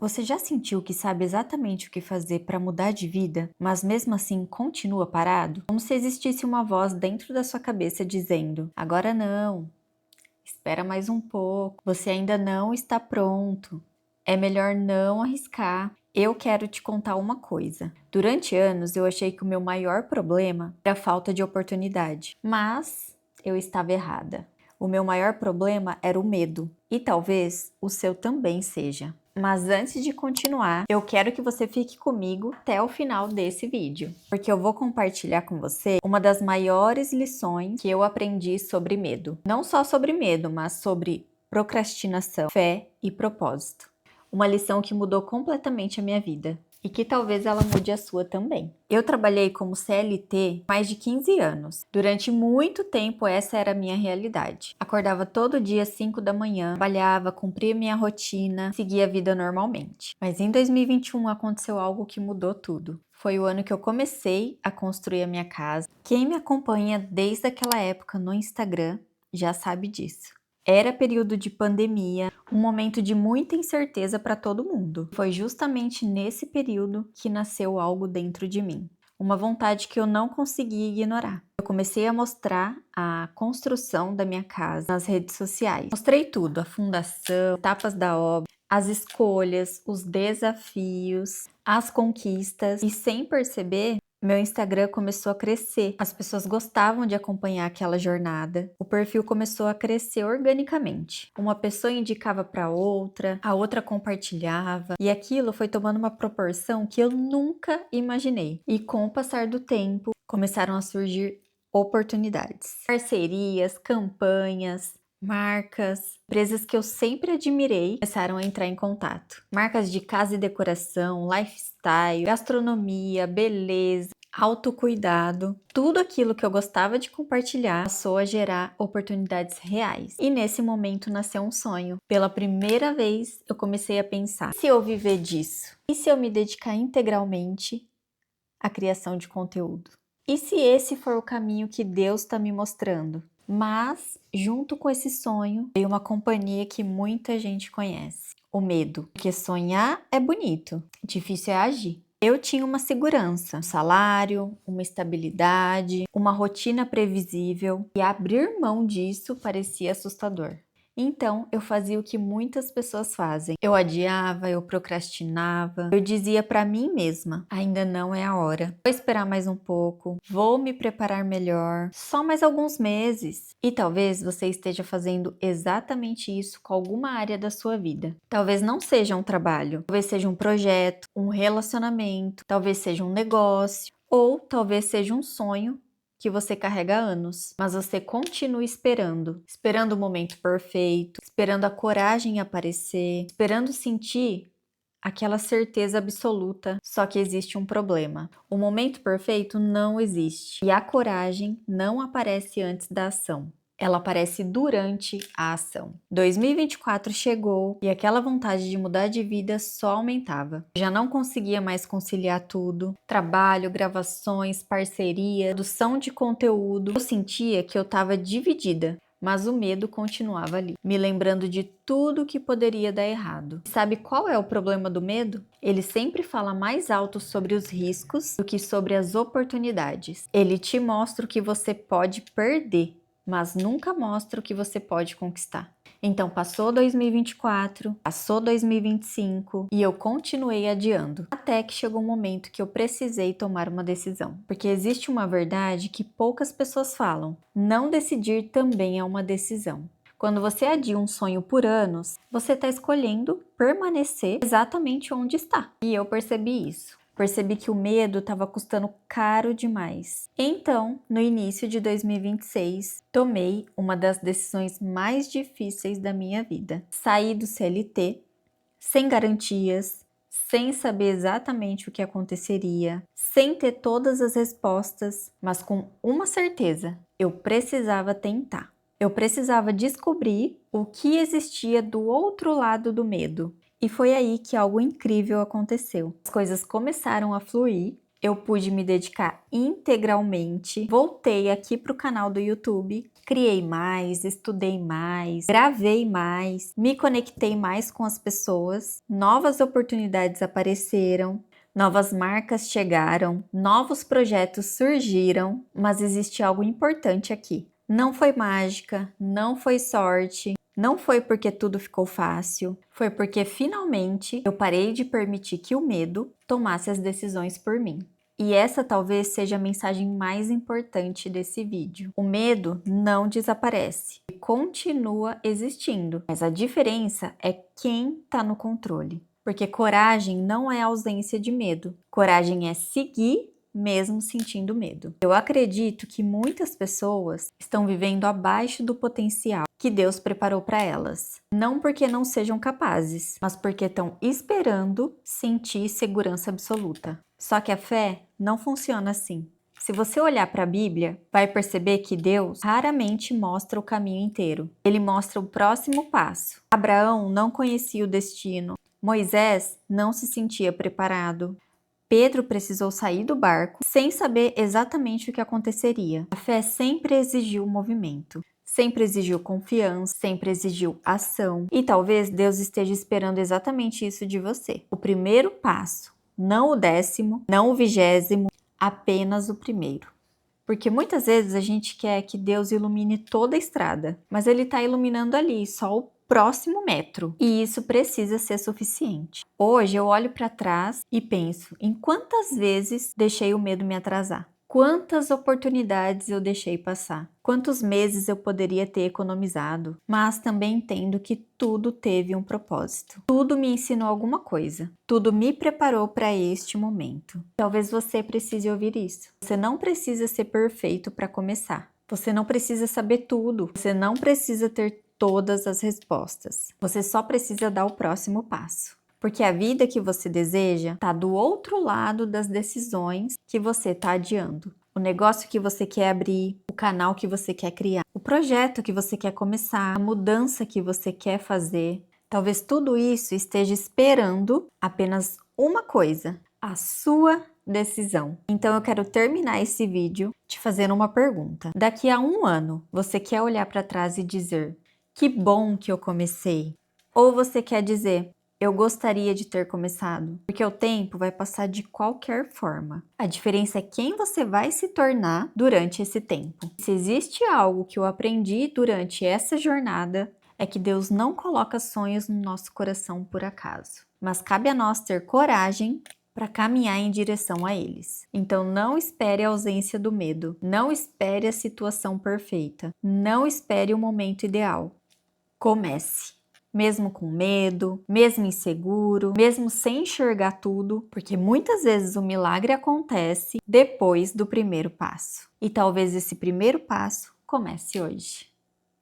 Você já sentiu que sabe exatamente o que fazer para mudar de vida, mas mesmo assim continua parado? Como se existisse uma voz dentro da sua cabeça dizendo: agora não, espera mais um pouco, você ainda não está pronto, é melhor não arriscar. Eu quero te contar uma coisa. Durante anos eu achei que o meu maior problema era a falta de oportunidade, mas eu estava errada. O meu maior problema era o medo, e talvez o seu também seja. Mas antes de continuar, eu quero que você fique comigo até o final desse vídeo, porque eu vou compartilhar com você uma das maiores lições que eu aprendi sobre medo. Não só sobre medo, mas sobre procrastinação, fé e propósito. Uma lição que mudou completamente a minha vida e que talvez ela mude a sua também. Eu trabalhei como CLT mais de 15 anos. Durante muito tempo essa era a minha realidade. Acordava todo dia às 5 da manhã, trabalhava, cumpria minha rotina, seguia a vida normalmente. Mas em 2021 aconteceu algo que mudou tudo. Foi o ano que eu comecei a construir a minha casa. Quem me acompanha desde aquela época no Instagram já sabe disso. Era período de pandemia, um momento de muita incerteza para todo mundo. Foi justamente nesse período que nasceu algo dentro de mim, uma vontade que eu não conseguia ignorar. Eu comecei a mostrar a construção da minha casa nas redes sociais. Mostrei tudo, a fundação, etapas da obra, as escolhas, os desafios, as conquistas, e sem perceber, meu Instagram começou a crescer. As pessoas gostavam de acompanhar aquela jornada. O perfil começou a crescer organicamente. Uma pessoa indicava para outra, a outra compartilhava, e aquilo foi tomando uma proporção que eu nunca imaginei. E com o passar do tempo, começaram a surgir oportunidades, parcerias, campanhas, marcas, empresas que eu sempre admirei começaram a entrar em contato. Marcas de casa e decoração, lifestyle, gastronomia, beleza, autocuidado, tudo aquilo que eu gostava de compartilhar passou a gerar oportunidades reais. E nesse momento nasceu um sonho. Pela primeira vez eu comecei a pensar: e se eu viver disso? E se eu me dedicar integralmente à criação de conteúdo? E se esse for o caminho que Deus está me mostrando? Mas, junto com esse sonho, veio uma companhia que muita gente conhece: o medo. Porque sonhar é bonito, difícil é agir. Eu tinha uma segurança, um salário, uma estabilidade, uma rotina previsível, e abrir mão disso parecia assustador. Então, eu fazia o que muitas pessoas fazem. Eu adiava, eu procrastinava, eu dizia para mim mesma: ainda não é a hora. Vou esperar mais um pouco, vou me preparar melhor, só mais alguns meses. E talvez você esteja fazendo exatamente isso com alguma área da sua vida. Talvez não seja um trabalho, talvez seja um projeto, um relacionamento, talvez seja um negócio, ou talvez seja um sonho que você carrega há anos, mas você continua esperando, esperando o momento perfeito, esperando a coragem aparecer, esperando sentir aquela certeza absoluta. Só que existe um problema: o momento perfeito não existe e a coragem não aparece antes da ação. Ela aparece durante a ação. 2024 chegou e aquela vontade de mudar de vida só aumentava. Já não conseguia mais conciliar tudo: trabalho, gravações, parceria, produção de conteúdo. Eu sentia que eu estava dividida, mas o medo continuava ali, me lembrando de tudo que poderia dar errado. Sabe qual é o problema do medo? Ele sempre fala mais alto sobre os riscos do que sobre as oportunidades. Ele te mostra o que você pode perder, mas nunca mostra o que você pode conquistar. Então passou 2024, passou 2025 e eu continuei adiando, até que chegou um momento que eu precisei tomar uma decisão. Porque existe uma verdade que poucas pessoas falam: não decidir também é uma decisão. Quando você adia um sonho por anos, você está escolhendo permanecer exatamente onde está. E eu percebi isso. Percebi que o medo estava custando caro demais. Então, no início de 2026, tomei uma das decisões mais difíceis da minha vida. Saí do CLT, sem garantias, sem saber exatamente o que aconteceria, sem ter todas as respostas, mas com uma certeza: eu precisava tentar. Eu precisava descobrir o que existia do outro lado do medo. E foi aí que algo incrível aconteceu. As coisas começaram a fluir, eu pude me dedicar integralmente, voltei aqui para o canal do YouTube Criei mais, estudei mais, gravei mais, me conectei mais com as pessoas, novas oportunidades apareceram, novas marcas chegaram, novos projetos surgiram, mas existe algo importante aqui. Não foi mágica, não foi sorte, não foi porque tudo ficou fácil, foi porque finalmente eu parei de permitir que o medo tomasse as decisões por mim. E essa talvez seja a mensagem mais importante desse vídeo. O medo não desaparece, ele continua existindo, mas a diferença é quem está no controle. Porque coragem não é ausência de medo, coragem é seguir mesmo sentindo medo. Eu acredito que muitas pessoas estão vivendo abaixo do potencial que Deus preparou para elas. Não porque não sejam capazes, mas porque estão esperando sentir segurança absoluta. Só que a fé não funciona assim. Se você olhar para a Bíblia, vai perceber que Deus raramente mostra o caminho inteiro. Ele mostra o próximo passo. Abraão não conhecia o destino. Moisés não se sentia preparado. Pedro precisou sair do barco sem saber exatamente o que aconteceria. A fé sempre exigiu movimento, sempre exigiu confiança, sempre exigiu ação. E talvez Deus esteja esperando exatamente isso de você. O primeiro passo, não o 10º, não o 20º, apenas o primeiro. Porque muitas vezes a gente quer que Deus ilumine toda a estrada, mas Ele está iluminando ali só o próximo metro, e isso precisa ser suficiente. Hoje eu olho para trás e penso em quantas vezes deixei o medo me atrasar. Quantas oportunidades eu deixei passar? Quantos meses eu poderia ter economizado? Mas também entendo que tudo teve um propósito. Tudo me ensinou alguma coisa. Tudo me preparou para este momento. Talvez você precise ouvir isso. Você não precisa ser perfeito para começar. Você não precisa saber tudo. Você não precisa ter todas as respostas. Você só precisa dar o próximo passo. Porque a vida que você deseja está do outro lado das decisões que você está adiando. O negócio que você quer abrir, o canal que você quer criar, o projeto que você quer começar, a mudança que você quer fazer. Talvez tudo isso esteja esperando apenas uma coisa: a sua decisão. Então eu quero terminar esse vídeo te fazendo uma pergunta. Daqui a 1 ano, você quer olhar para trás e dizer: que bom que eu comecei? Ou você quer dizer: eu gostaria de ter começado? Porque o tempo vai passar de qualquer forma. A diferença é quem você vai se tornar durante esse tempo. Se existe algo que eu aprendi durante essa jornada, é que Deus não coloca sonhos no nosso coração por acaso. Mas cabe a nós ter coragem para caminhar em direção a eles. Então não espere a ausência do medo. Não espere a situação perfeita. Não espere o momento ideal. Comece. Mesmo com medo, mesmo inseguro, mesmo sem enxergar tudo, porque muitas vezes o milagre acontece depois do primeiro passo. E talvez esse primeiro passo comece hoje.